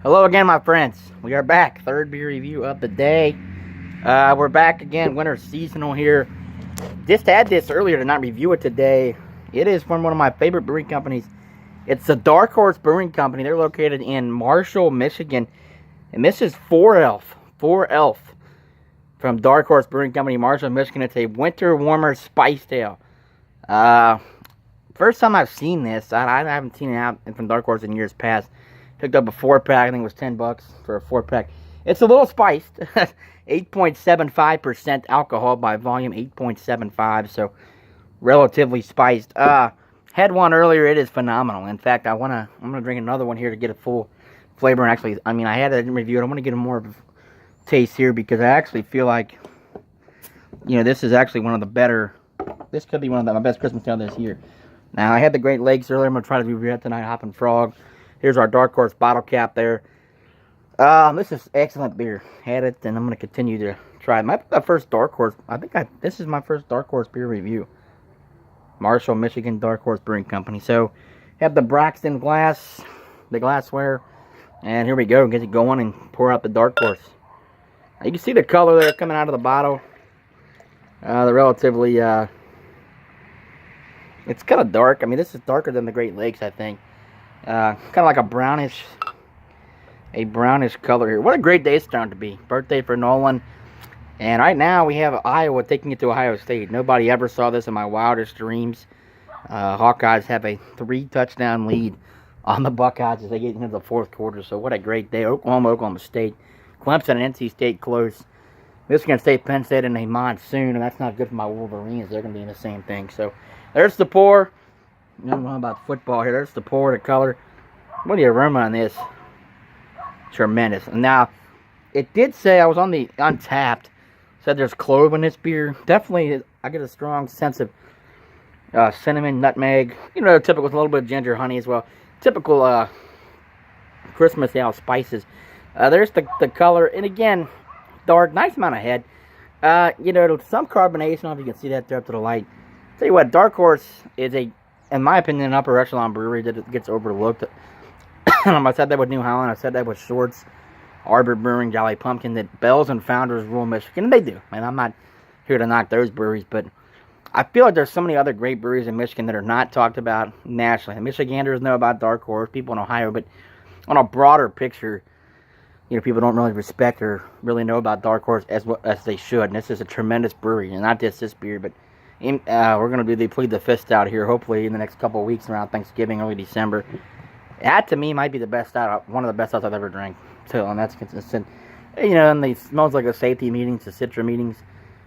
Hello again, my friends. We are back. Third beer review of the day. We're back again. Winter seasonal here. Just had this earlier to not review it today. It is from one of my favorite brewing companies. It's the Dark Horse Brewing Company. They're located in Marshall, Michigan. And this is 4 Elf. 4 Elf from Dark Horse Brewing Company, Marshall, Michigan. It's a winter warmer spiced ale. First time I've seen this. I haven't seen it out from Dark Horse in years past. Picked up a 4-pack. I think it was $10 for a 4-pack. It's a little spiced. 8.75% alcohol by volume. 8.75. So relatively spiced. Had one earlier. It is phenomenal. In fact, I'm gonna drink another one here to get a full flavor. And actually, I had it reviewed. I'm gonna get a more of a taste here because I actually feel like, this is actually one of the better. This could be one of my best Christmas ale this year. Now, I had the Great Lakes earlier. I'm gonna try to review that tonight. Hoppin' Frog. Here's our Dark Horse bottle cap there. This is excellent beer. Had it, and I'm going to continue to try it. My first Dark Horse. This is my first Dark Horse beer review. Marshall, Michigan Dark Horse Brewing Company. So, have the Braxton glass, the glassware, and here we go. Get it going and pour out the Dark Horse. Now, you can see the color there coming out of the bottle. The relatively, it's kind of dark. This is darker than the Great Lakes, I think. Kind of like a brownish color here. What a great day it's starting to be. Birthday for Nolan. And right now we have Iowa taking it to Ohio State. Nobody ever saw this in my wildest dreams. Hawkeyes have a 3-touchdown lead on the Buckeyes as they get into the fourth quarter. So what a great day. Oklahoma State. Clemson and NC State close. Michigan State, Penn State in a monsoon. And that's not good for my Wolverines. They're going to be in the same thing. So there's the pour. I don't know about football here. There's the pour, the color. What the aroma on this? Tremendous. Now, it did say, I was on the Untapped, said there's clove in this beer. Definitely, I get a strong sense of cinnamon, nutmeg. Typical with a little bit of ginger, honey as well. Typical Christmas ale spices. There's the color. And again, dark, nice amount of head. Some carbonation. I don't know if you can see that there up to the light. Tell you what, Dark Horse is in my opinion, an upper echelon brewery that gets overlooked. I said that with New Holland. I said that with Shorts, Arbor Brewing, Jolly Pumpkin, that Bells and Founders rule Michigan. And they do. I'm not here to knock those breweries, but I feel like there's so many other great breweries in Michigan that are not talked about nationally. The Michiganders know about Dark Horse, people in Ohio, but on a broader picture, people don't really respect or really know about Dark Horse as they should. And this is a tremendous brewery, and not just this beer, but we're going to plead the fist out here, hopefully, in the next couple of weeks around Thanksgiving, early December. That, to me, might be the best out, one of the best outs I've ever drank. So, and that's consistent. And the smells like the safety meetings, the Citra meetings.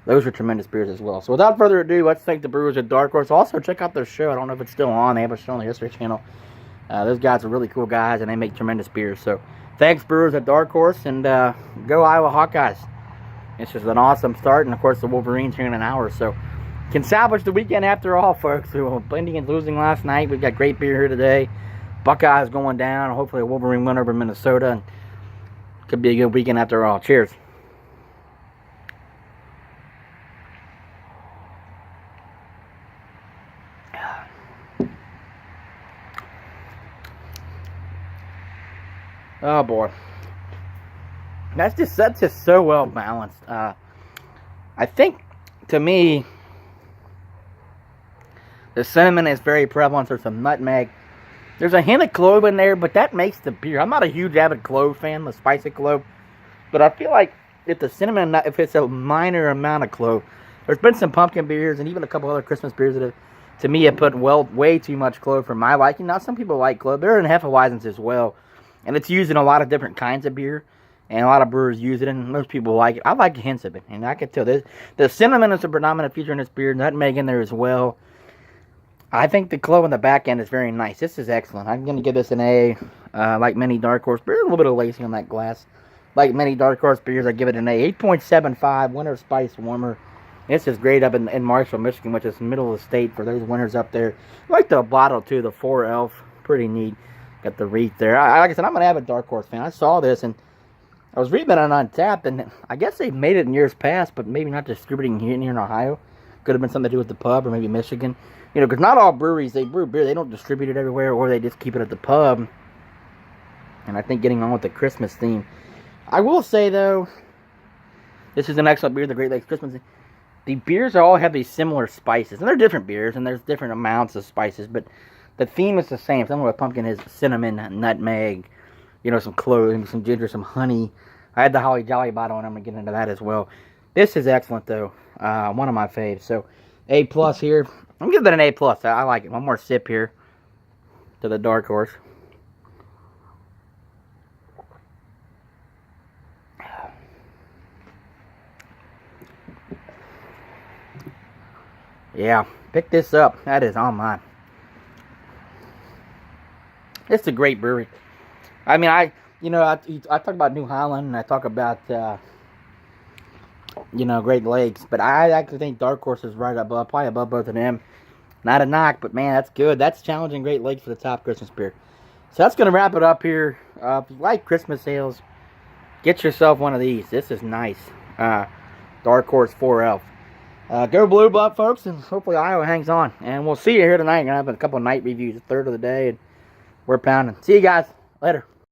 Those are tremendous beers as well. So, without further ado, let's thank the brewers at Dark Horse. Also, check out their show. I don't know if it's still on. They have a show on the History Channel. Those guys are really cool guys, and they make tremendous beers. So, thanks, brewers at Dark Horse, and go Iowa Hawkeyes. It's just an awesome start, and, of course, the Wolverines here in an hour. So, can salvage the weekend after all, folks. We were Indians losing last night. We've got great beer here today. Buckeyes going down. Hopefully a Wolverine win over Minnesota. And could be a good weekend after all. Cheers. Oh boy. That's just so well balanced. I think, to me, the cinnamon is very prevalent. There's some nutmeg. There's a hint of clove in there, but that makes the beer. I'm not a huge avid clove fan, the spicy clove. But I feel like if the cinnamon, if it's a minor amount of clove, there's been some pumpkin beers and even a couple other Christmas beers that have, to me, have put way too much clove for my liking. Now, some people like clove. They're in Hefeweizens as well. And it's used in a lot of different kinds of beer. And a lot of brewers use it, and most people like it. I like hints of it. And I can tell this. The cinnamon is a predominant feature in this beer. Nutmeg in there as well. I think the clove on the back end is very nice. This is excellent. I'm going to give this an A. Like many Dark Horse beers, a little bit of lacy on that glass. Like many Dark Horse beers, I give it an A. 8.75, winter spice warmer. This is great up in Marshall, Michigan, which is the middle of the state for those winters up there. I like the bottle, too, the 4Elf. Pretty neat. Got the wreath there. Like I said, I'm an avid Dark Horse fan. I saw this, and I was reading it on Untapped, and I guess they've made it in years past, but maybe not distributing here in Ohio. Could have been something to do with the pub or maybe Michigan. Because not all breweries, they brew beer. They don't distribute it everywhere, or they just keep it at the pub. And I think getting on with the Christmas theme. I will say, though, this is an excellent beer, the Great Lakes Christmas theme. The beers all have these similar spices. And they're different beers, and there's different amounts of spices. But the theme is the same. Something with pumpkin is cinnamon, nutmeg, some cloves, some ginger, some honey. I had the Holly Jolly bottle, and I'm going to get into that as well. This is excellent, though. One of my faves. So, A+ here. I'm going to give that an A+. I like it. One more sip here to the Dark Horse. Yeah, pick this up. That is on mine. It's a great brewery. I mean, I talk about New Holland, and I talk about, Great Lakes, but I actually think Dark Horse is right above, probably above both of them. Not a knock, but man, that's good. That's challenging Great Lakes for the top Christmas beer. So that's going to wrap it up here. If you like Christmas sales, get yourself one of these. This is nice. Dark Horse 4Elf. Go Blue Blood, folks, and hopefully Iowa hangs on. And we'll see you here tonight. We're going to have a couple of night reviews, the third of the day, and we're pounding. See you guys. Later.